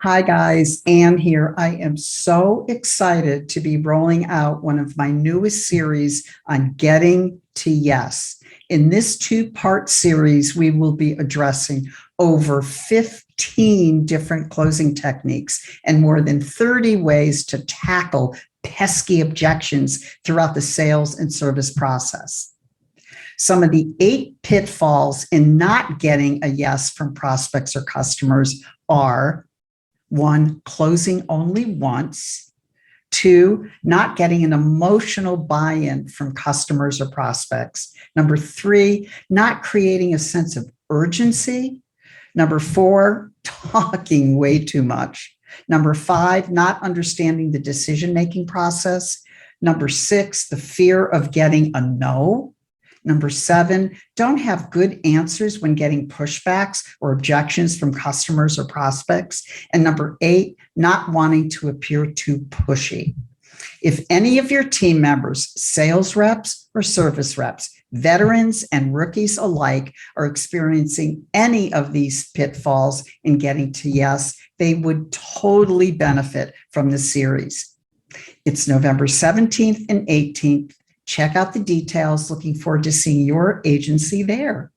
Hi guys, Anne here. I am so excited to be rolling out one of my newest series on getting to yes. In this two-part series, we will be addressing over 15 different closing techniques and more than 30 ways to tackle pesky objections throughout the sales and service process. Some of the 8 pitfalls in not getting a yes from prospects or customers are: 1, closing only once. 2, not getting an emotional buy-in from customers or prospects. Number 3, not creating a sense of urgency. Number 4, talking way too much. Number 5, not understanding the decision-making process. Number 6, the fear of getting a no. Number 7, don't have good answers when getting pushbacks or objections from customers or prospects. And number 8, not wanting to appear too pushy. If any of your team members, sales reps or service reps, veterans and rookies alike, are experiencing any of these pitfalls in getting to yes, they would totally benefit from this series. It's November 17th and 18th. Check out the details. Looking forward to seeing your agency there.